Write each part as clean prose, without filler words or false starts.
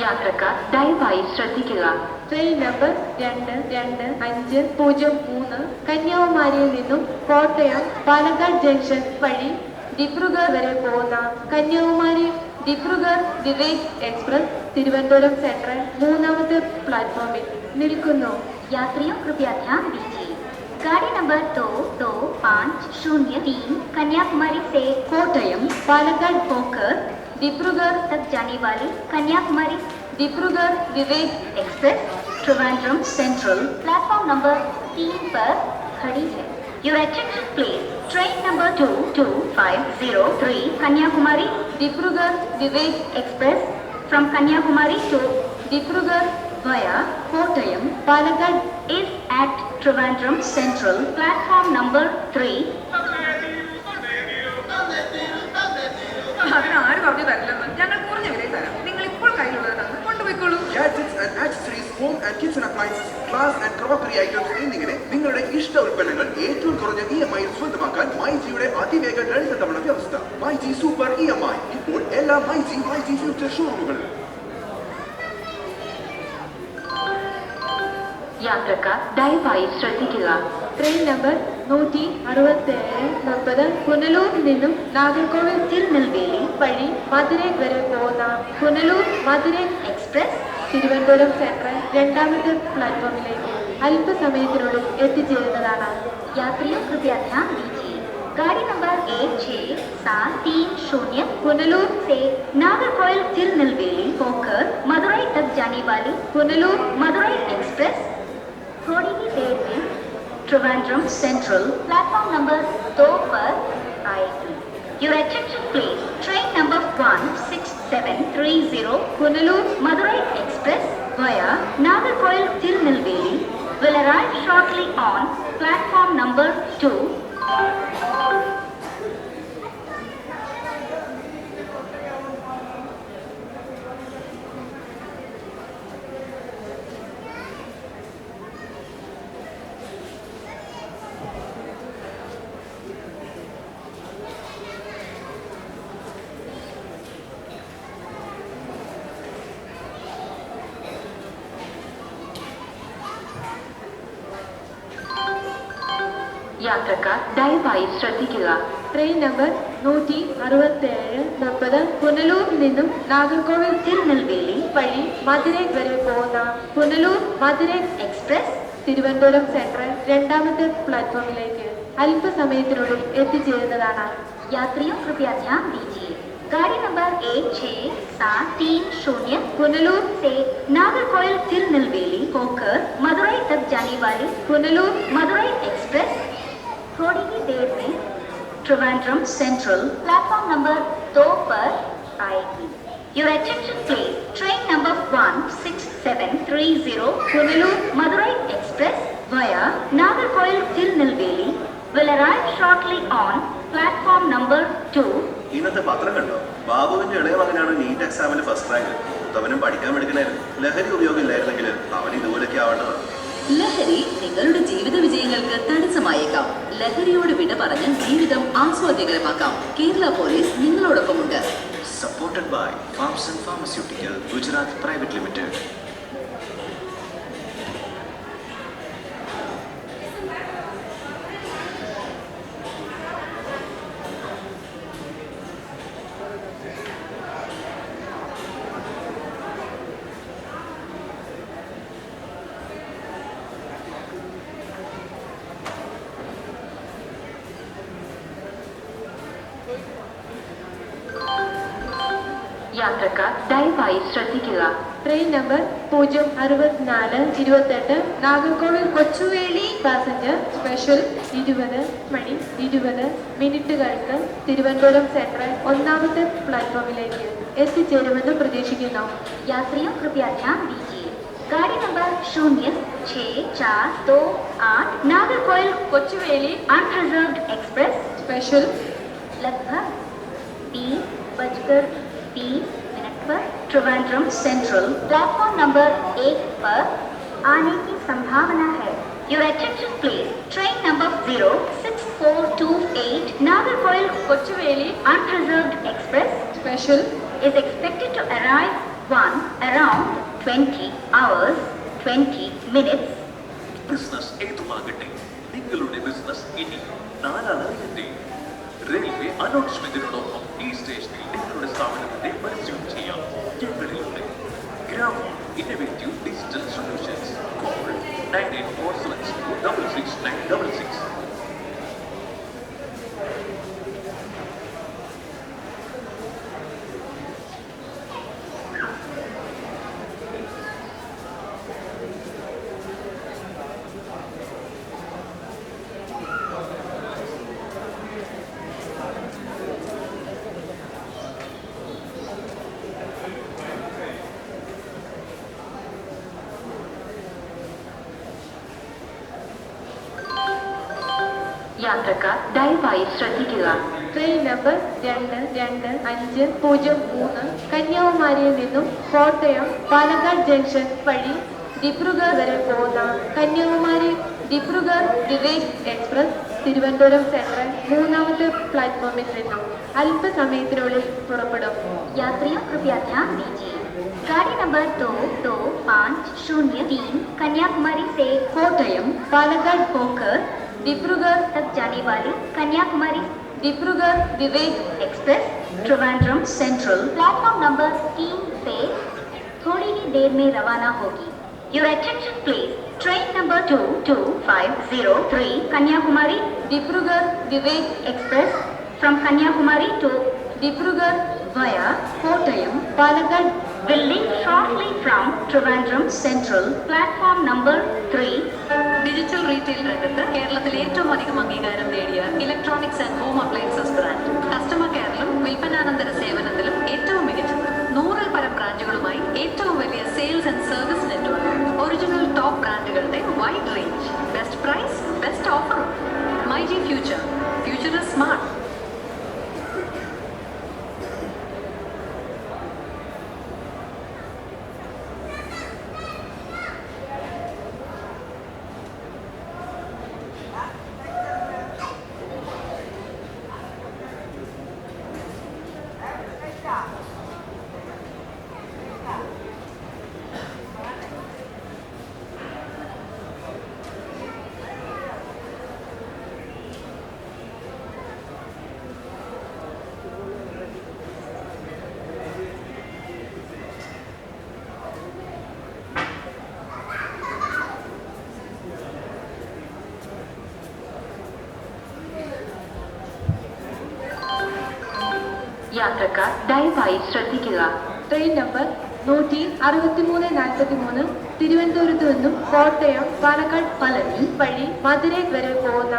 യാത്രക്കാർ ദയവായി ശ്രദ്ധിക്കുക. ട്രെയിൻ നമ്പർ 222503 കന്യാകുമാരിയിൽ നിന്നും കോട്ടയം പാലക്കാട് ജംഗ്ഷൻ വഴി ദിബ്രുഗർ വരെ പോകുന്ന കന്യാകുമാരി ദിബ്രുഗർ വിവേക് എക്സ്പ്രസ് തിരുവനന്തപുരം സെൻട്രൽ 3ാമത്തെ പ്ലാറ്റ്ഫോമിൽ നിൽക്കുന്നു. यात्रियों कृपया ध्यान दीजिए. गाड़ी नंबर 2250 कन्याकुमारी से कोटयम पालक्काड होकर डिब्रूगढ़ तक जाने वाली Kanyakumari Dibrugarh Vivek express Trivandrum central platform number 3 पर खड़ी है. Your attention please. Train number 22503 Kanyakumari Dibrugarh Vivek Express from Kanyakumari to Dibrugarh via Kottayam Palakkad is at Trivandrum Central platform number 3. അതിനാര് പറഞ്ഞു തരില്ലെന്ന് ഞങ്ങൾ കുറഞ്ഞ വിലയിൽ തരാം. നിങ്ങൾ ഇപ്പോൾ കയ്യിലുള്ളത് തന്ന് കൊണ്ടുപോയിക്കോളൂ. Gadgets and accessories, home and kitchen appliances, glass and crockery items എന്നിങ്ങനെ നിങ്ങളുടെ ഇഷ്ട ഉൽപ്പന്നങ്ങൾ ഏറ്റവും കുറഞ്ഞ EMI സ്വന്തമാക്കാൻ മൈജിയുടെ അതിവേഗ 2 തവണ വ്യവസ്ഥ. മൈജി സൂപ്പർ EMI ഇപ്പോൾ എല്ലാ മൈജി ഫ്യൂച്ചർ ഷോറൂമുകളിലും. യാത്രക്കാർ ദയവായി ശ്രദ്ധിക്കുക. ട്രെയിൻ നമ്പർ 167 പുനലൂരിൽ നിന്നും നാഗർകോവിൽ തിരുനെൽവേലി വഴി മധുരൈ വരെ പോകുന്ന പുനലൂർ മധുരൈ എക്സ്പ്രസ് തിരുവനന്തപുരം സെൻട്രൽ 2ാമത്തെ പ്ലാറ്റ്ഫോമിലേക്ക് അല്പസമയത്തിനുള്ളിൽ എത്തിച്ചേരുന്നതാണ്. यात्रियों कृपया ध्यान दीजिए. गाड़ी नंबर 16730 पुनलूर से नागरकोइल तिरुनेलवेली होकर मदुरई तक जाने वाली पुनलूर मदुरई एक्सप्रेस थोड़ी ही देर में ट्रिवेंड्रम सेंट्रल प्लेटफॉर्म नंबर 2 पर आएगी. Your attention please. Train number 16730 Punalur Madurai express via Nagercoil Tirunelveli will arrive shortly on platform number 2. യാത്രക്കാർ ദയവായി ശ്രദ്ധിക്കുക. ട്രെയിൻ നമ്പർ 167 പുനലൂരിൽ നിന്നും നാഗർകോവിൽ തിരുനെൽവേലി വഴി മധുരൈ വരെ പോകുന്ന പുനലൂർ മധുരൈ എക്സ്പ്രസ് തിരുവനന്തപുരം സെൻട്രൽ 2ാമത്തെ പ്ലാറ്റ്ഫോമിലേക്ക് അല്പസമയത്തിനുള്ളിൽ എത്തിച്ചേരുന്നതാണ്. यात्रियों कृपया ध्यान दीजिए. गाड़ी नंबर 16730 पुनलूर से नागरकोइल तिरुनेलवेली होकर मदुरई तक जाने वाली पुनलूर मदुरई एक्सप्रेस थोड़ी ही देर में ट्रिवेंड्रम सेंट्रल प्लेटफॉर्म नंबर 2 पर आएगी. Your attention please. Train number 16730 Punalur Madurai express via Nagercoil Tirunelveli will arrive shortly on platform number 2. ഇന്നത്തെ പത്രം കണ്ടോ? ബാബുവിന്റെ ഇളയ മകനാണ് നീറ്റ് എക്സാമിൽ ഫസ്റ്റ് റാങ്ക്. അവനും പഠിക്കാൻ എടുക്കണായിരുന്നു. ലഹരി ഉപയോഗം ഇല്ലായിരുന്നെങ്കിൽ അവൻ ഇതുപോലൊക്കെ ആവേണ്ടത്. ലഹരി നിങ്ങളുടെ ജീവിത വിജയങ്ങൾക്ക് തടസ്സമായേക്കാം. ലഹരിയോട് വിട പറഞ്ഞ് ജീവിതം ആസ്വാദ്യകരമാക്കാം. കേരള പോലീസ് നിങ്ങളോടൊപ്പമുണ്ട്. Supported by farms and pharmaceutical Gujarat private limited. യാത്രക്കാർ ദയവായി ശ്രദ്ധിക്കുക. Train number 06428 Nagercoil Kochuveli passenger special 20:20 Thiruvananthapuram central 1ാമത്തെ പ്ലാറ്റ്ഫോമിലേക്ക് എത്തിച്ചേരുമെന്ന് പ്രതീക്ഷിക്കുന്നു. यात्रियों कृपया ध्यान दीजिए. गाड़ी number 06428 Nagercoil Kochuveli unreserved express special लगभग 3:30 पर ट्रिवेंड्रम सेंट्रल प्लेटफॉर्म नंबर 1 पर आने की संभावना है. Your attention please. Train number 06428 Nagarcoil Kochuveli Unreserved Express special is expected to arrive 1 around 20 hours 20 minutes. Business ഏതുമാകട്ടെ, നിങ്ങളുടെ ബിസിനസ് ഇനി നാലാളറിയട്ടെ. റെയിൽവേ അനൗൺസ്മെന്റിനോടൊപ്പം ഈ സ്റ്റേഷനിൽ നിങ്ങളുടെ സ്ഥാപനത്തിന്റെ പരസ്യം ചെയ്യാം. ഞങ്ങളിലൂടെ ഗ്രാമോൺ ഇന്നോവേറ്റീവ് ഡിജിറ്റൽ സൊല്യൂഷൻസ്. കോൾ 9847266966. യാത്രക്കാർ ദയവായി ശ്രദ്ധിക്കുക. ട്രെയിൻ നമ്പർ 222503 കന്യാകുമാരിയിൽ നിന്നും കോട്ടയം പാലക്കാട് ജംഗ്ഷൻ വഴി ദിബ്രുഗഡ് വരെ പോകുന്ന കന്യാകുമാരി ദിബ്രുഗഡ് വിവേക് എക്സ്പ്രസ് തിരുവനന്തപുരം സെൻട്രൽ 3ാമത്തെ പ്ലാറ്റ്ഫോമിൽ നിന്നും അല്പസമയത്തിനുള്ളിൽ പുറപ്പെടും. यात्रियों कृपया ध्यान दीजिए. गाड़ी नंबर 22503 कन्याकुमारी से കോട്ടയം പാലക്കാട് होकर ദിബ്രുഗഡ് तक जाने वाली Kanyakumari Dibrugarh Vivek express Trivandrum central platform number 3 से थोड़ी ही देर में रवाना होगी. Your attention please. Train number 22503 Kanyakumari Dibrugarh Vivek Express from Kanyakumari to Dibrugarh via Kottayam Palakkad will leave shortly from Trivandrum Central platform number 3. Digital retail രംഗത്ത് കേരളത്തിൽ ഏറ്റവും അധികം അംഗീകാരം നേടിയ electronics and home appliances brand. Customer കെയറിലും വിൽപ്പനാനന്തര സേവനത്തിലും ഏറ്റവും മികച്ചത്. 100-ൽ പരം ബ്രാഞ്ചുകളുമായി ഏറ്റവും വലിയ sales and service network. Original top ബ്രാൻഡുകളുടെ wide range, best price, best ഓഫറും. MyG future is smart. യാത്രക്കാർ ദയവായി ശ്രദ്ധിക്കുക. ട്രെയിൻ നമ്പർ 16343 തിരുവനന്തപുരത്ത് നിന്നും കോട്ടയം പാലക്കാട് പളനി വഴി മധുരൈ വരെ പോകുന്ന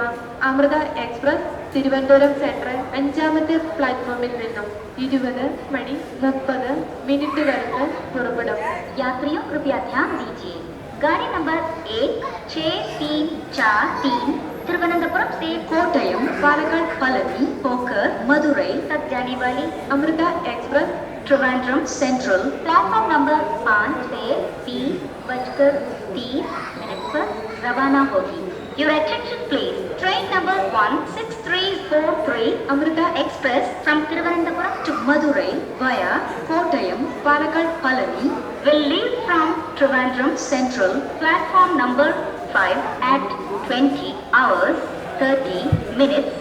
അമൃത എക്സ്പ്രസ് തിരുവനന്തപുരം സെൻട്രൽ 5ാമത്തെ പ്ലാറ്റ്ഫോമിൽ നിന്നും 20:30 പുറപ്പെടും. यात्रियों कृपया ध्यान दीजिए. गाड़ी नंबर 16343 तिरुवनंतपुरम से കോട്ടയം പാലക്കാട് പളനി होकर मदुरई तक जाने वाली Amrita express Trivandrum central platform number 5 से 20:30 पर रवाना होगी. Your attention please. Train number 16343 Amrita Express from Thiruvananthapuram to Madurai via Kottayam Palakkad Palani will leave from Trivandrum Central platform number 5 at 20 hours 30 minutes.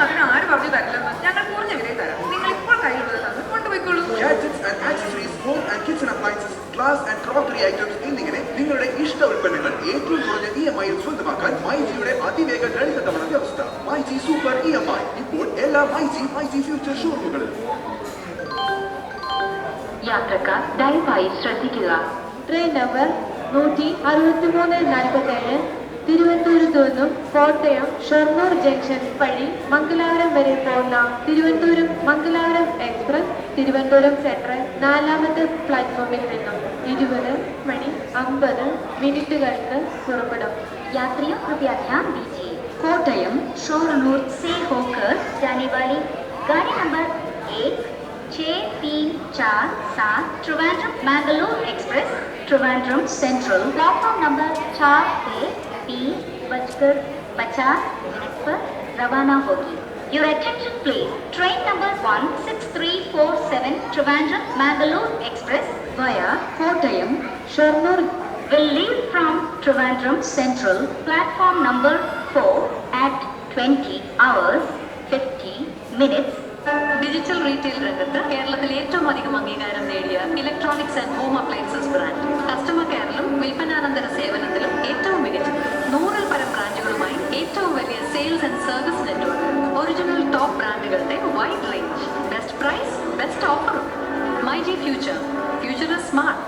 അതിന് ആര് പറഞ്ഞു തരില്ലെന്ന്? ഞങ്ങൾ കുറഞ്ഞ വിലയിൽ തരാം. നിങ്ങൾ ഇപ്പോൾ കയ്യിലുള്ളത് തന്ന് കൊണ്ടുപോയിക്കോളൂ. Gadgets and accessories, home and kitchen appliances, glass and crockery items എന്നിങ്ങനെ നിങ്ങളുടെ ഇഷ്ട ഉൽപ്പന്നങ്ങൾ ഏറ്റവും കുറഞ്ഞ EMI യിൽ സ്വന്തമാക്കാൻ മൈജിയുടെ അതിവേഗ ലളിത തവണ വ്യവസ്ഥ. മൈജി സൂപ്പർ EMI ഇപ്പോൾ എല്ലാ മൈജി ഫ്യൂച്ചർ ഷോറൂമുകളിലും. യാത്രക്കാർ ദയവായി ശ്രദ്ധിക്കുക. ട്രെയിൻ നമ്പർ 16347 തിരുവനന്തപുരത്ത് നിന്നും കോട്ടയം ഷൊർണൂർ ജംഗ്ഷൻ വഴി മംഗലാപുരം വരെ പോകുന്ന തിരുവനന്തപുരം മംഗലാപുരം എക്സ്പ്രസ് തിരുവനന്തപുരം സെൻട്രൽ 4ാമത്തെ പ്ലാറ്റ്ഫോമിൽ നിന്നും 20:50 പുറപ്പെടും. यात्रियों कृपया ध्यान दीजिए. കോട്ടയം शोरनूर से होकर जाने वाली गाड़ी number 16347 Trivandrum Mangalore express Trivandrum central platform number 4 से 20:50 पर रवाना होगी. Your attention please. Train number 16347 Trivandrum Mangalore Express via Kottayam, Shornur will leave from Trivandrum Central platform number 4 at 20 hours 50 minutes. Digital retail രംഗത്ത് കേരളത്തിൽ ഏറ്റവും അധികം അംഗീകാരം നേടിയ electronics and home appliances brand. Customer കെയറിലും വിൽപ്പനാനന്തര സേവനത്തിലും ഏറ്റവും മികച്ചത്. 100-ൽ പരം ബ്രാഞ്ചുകളുമായി ഏറ്റവും വലിയ sales and service network. Original top ബ്രാൻഡുകളുടെ wide range. Best price, best ഓഫറും. MyG future. Future is smart.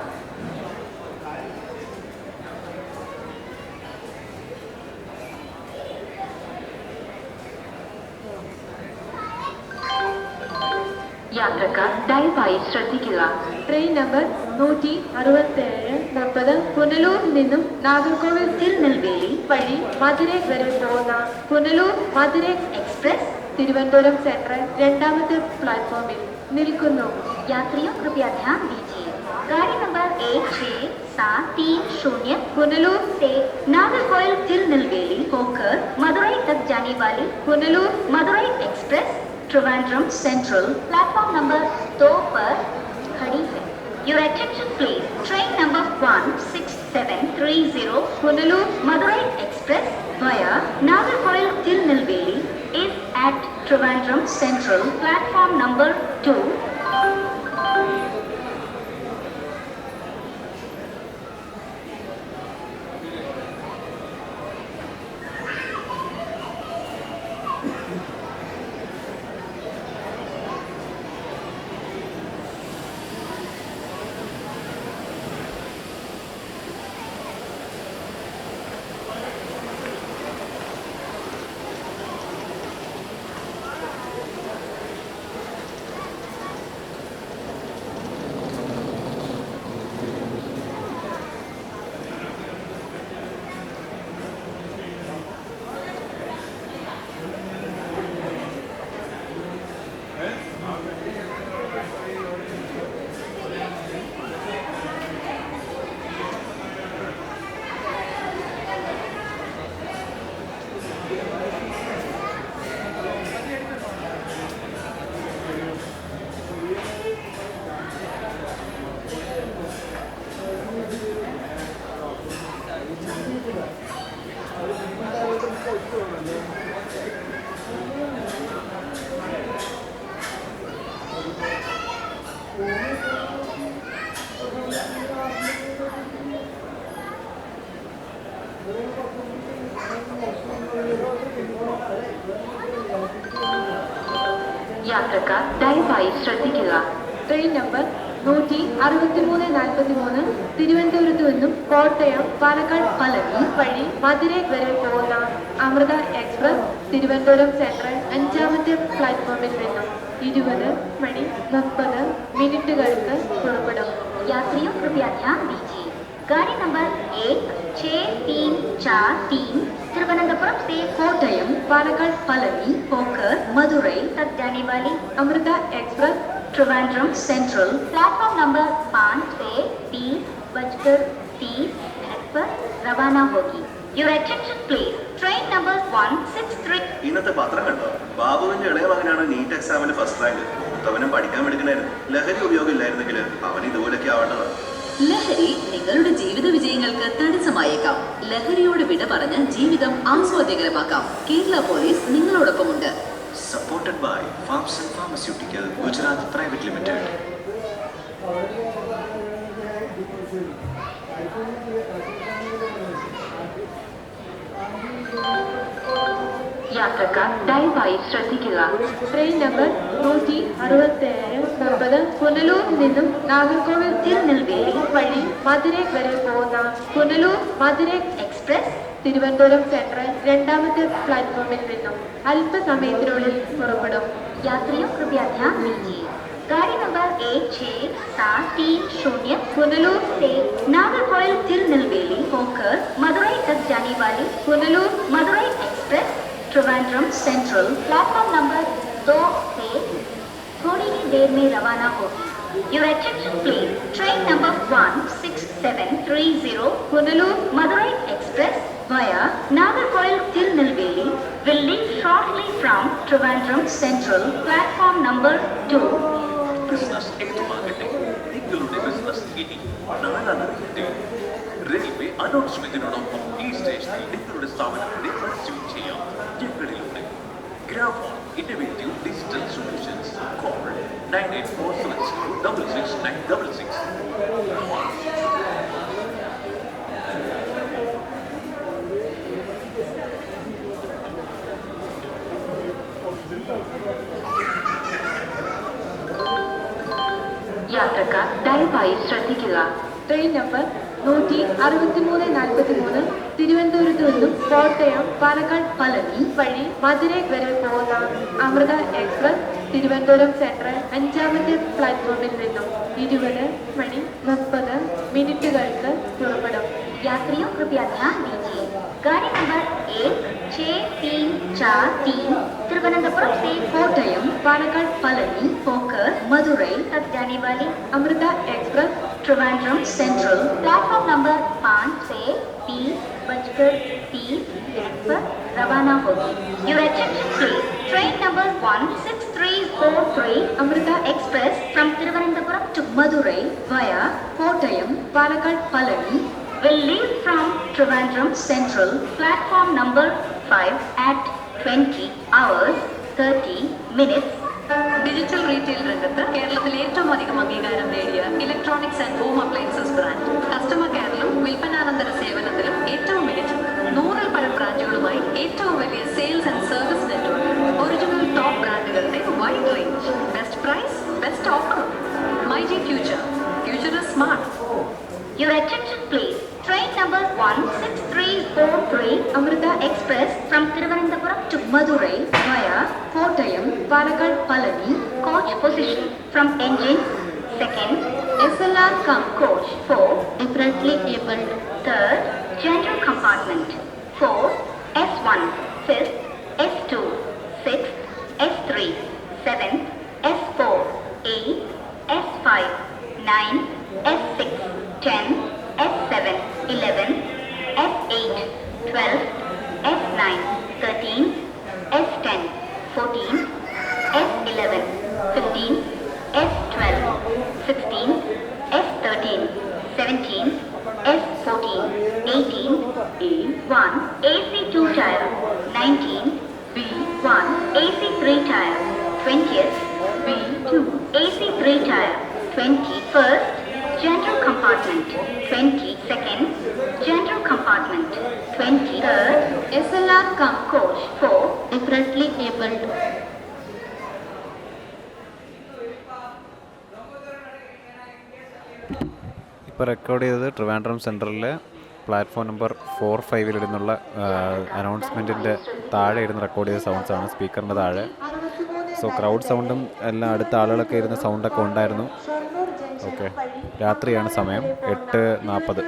യാത്രക്കാർ ദയവായി ശ്രദ്ധിക്കുക. ട്രെയിൻ നമ്പർ 167-30 പുനലൂരിൽ നിന്നും നാഗർകോവിൽ തിരുനെൽവേലി വഴി മധുരൈ വരെ പോകുന്ന പുനലൂർ മധുരൈ എക്സ്പ്രസ് തിരുവനന്തപുരം സെൻട്രൽ 2ാമത്തെ പ്ലാറ്റ്ഫോമിൽ നിൽക്കുന്നു. यात्रियों कृपया ध्यान दीजिए. गाड़ी नंबर 16730 पुनलूर से नागरकोइल तिरुनेलवेली होकर मदुरई तक जाने वाली Punalur Madurai express Trivandrum central platform number 2 पर खड़ी है. Your attention please. Train number 16730 Punalur Madurai express via Nagercoil Tirunelveli is at Trivandrum Central platform number 2. യാത്രക്കാർ ദയവായി ശ്രദ്ധിക്കുക. ട്രെയിൻ നമ്പർ 163-43 തിരുവനന്തപുരത്ത് നിന്നും കോട്ടയം പാലക്കാട് പലവി വഴി മധുരൈ വരെ പോകുന്ന അമൃത എക്സ്പ്രസ് തിരുവനന്തപുരം സെൻട്രൽ 5ാമത്തെ പ്ലാറ്റ്ഫോമിൽ നിന്നും 20:30 പുറപ്പെടും. यात्रियों कृपया ध्यान दीजिए. गाड़ी नंबर 16343 तिरुवनंतपुरम से कोट्टयम पालक्काड पलवी होकर मदुरई तक जाने वाली Amrita express Trivandrum central platform number 5 से 30:30 पर रवाना होगी. Your attention please. Train number 163. ഇന്നത്തെ പത്രം കണ്ടോ? ബാബുവിന്റെ ഇളയ മകനാണ് നീറ്റ് എക്സാമിന് ഫസ്റ്റ് റാങ്ക്. അവനും പഠിക്കാൻ എടുക്കണായിരുന്നു. ലഹരി ഉപയോഗം ഇല്ലായിരുന്നെങ്കിൽ അവൻ ഇതുപോലൊക്കെ ആവേണ്ടതാണ്. ലഹരി നിങ്ങളുടെ ജീവിത വിജയങ്ങൾക്ക് തടസ്സമായേക്കാം. ലഹരിയോട് വിട പറഞ്ഞ് ജീവിതം ആസ്വാദ്യകരമാക്കാം. കേരള പോലീസ് നിങ്ങളോടൊപ്പമുണ്ട്. Supported by Farms and Pharmaceutical Gujarat Private Limited. യാത്രക്കാർ ദയവായി ശ്രദ്ധിക്കുക. ട്രെയിൻ നമ്പർ 167-40 പുനലൂരിൽ നിന്നും നാഗർകോവിൽ തിരുനെൽവേലി വഴി മധുരൈ വരെ പോകുന്ന പുനലൂർ മധുരൈ എക്സ്പ്രസ് തിരുവനന്തപുരം സെൻട്രൽ 2ാമത്തെ പ്ലാറ്റ്ഫോമിൽ നിന്നും അല്പസമയത്തിനുള്ളിൽ പുറപ്പെടും. यात्रियों कृपया ध्यान दीजिए. गाड़ी नंबर 16730 पुनलूर से नागरकोइल तिरुनेलवेली होकर मदुरई तक जाने वाली Punalur Madurai express Trivandrum central platform number 2 से थोड़ी ही देर में रवाना होगी. Your attention please. Train number 16730 Punalur Madurai express via Nagarcoil Tirunelveli will leave shortly from Trivandrum Central, platform number 2. Business ഏതുമാകട്ടെ, നിങ്ങളുടെ ബിസിനസ് ഇനി നാളറിയട്ടെ. റെയിൽവേ അനൗൺസ്മെന്റിനോടൊപ്പം ഈ സ്റ്റേഷനിൽ നിങ്ങളുടെ സ്ഥാപനത്തിന്റെ പരസ്യം ചെയ്യാം ഞങ്ങളിലൂടെ. ഗ്രാഫോൺ ഇന്നോവേറ്റീവ് ഡിജിറ്റൽ സൊല്യൂഷൻസ്. കോൾ 9847066966. യാത്രക്കാർ ദയവായി ശ്രദ്ധിക്കുക. ട്രെയിൻ നമ്പർ 16343 തിരുവനന്തപുരത്ത് നിന്നും കോട്ടയം പാലക്കാട് പളനി വഴി മധുരൈ വരെ പോകുന്ന അമൃത എക്സ്പ്രസ് തിരുവനന്തപുരം സെൻട്രൽ 5ാമത്തെ പ്ലാറ്റ്ഫോമിൽ നിന്നും 20:30 പുറപ്പെടും. यात्रियों कृपया ध्यान दीजिए, गाड़ी नंबर 1634 तिरुवनंतपुरम से कोटयम पालक्काड पलनी होकर मदुरई तक जाने वाली Amrita express Trivandrum central platform number 5 से 30:30 पर रवाना होगी. Your attention please. Train number 16343 Amrita Express from Thiruvananthapuram to Madurai via Kottayam, Palakkad, Palani will leave from Trivandrum Central, platform number 5 at 20:30. Digital retail രംഗത്ത് കേരളത്തിൽ ഏറ്റവും അധികം അംഗീകാരം നേടിയ electronics and home appliances brand. Customer കെയറിലും വിൽപ്പനാനന്തര സേവനത്തിലും ഏറ്റവും മികച്ചത്. 100-ൽ പരം ബ്രാഞ്ചുകളുമായി ഏറ്റവും വലിയ sales and service network. Original top ബ്രാൻഡുകളുടെ wide range. Best price, best offer. MyG future is smart. Your attention please. Train number 16343 Amrita Express from Thiruvananthapuram to Madurai via Kottayam, Palakkad, Palani. Coach position from engine second, SLR cum coach 4, differently abled. Third, general compartment 4, S1, 5th, S2, 6th, S3, 7th, S4, 8, S5, 9, S6, 10, S7, 11, S8, 12, S9, 13, S10, 14, S11, 15, S12, 16, S13, 17, S14, 18, A1, AC2 tire, 19, B1, AC3 tire, 20th, B2, AC3 tire, 21st, general compartment, 22nd, general compartment, 23rd, SLR cum coach 4, differently abled. ഇപ്പോൾ record ചെയ്തത് Trivandrum സെൻട്രലിലെ platform number 4-5 ഇരുന്നുള്ള അനൗൺസ്മെൻറ്റിൻ്റെ താഴെ ഇരുന്ന് record ചെയ്ത സൗണ്ട്സാണ്, സ്പീക്കറിൻ്റെ താഴെ. So crowd സൗണ്ടും എല്ലാം അടുത്ത ആളുകളൊക്കെ ഇരുന്ന സൗണ്ടൊക്കെ ഉണ്ടായിരുന്നു. ഓക്കെ, രാത്രിയാണ് സമയം 8:40.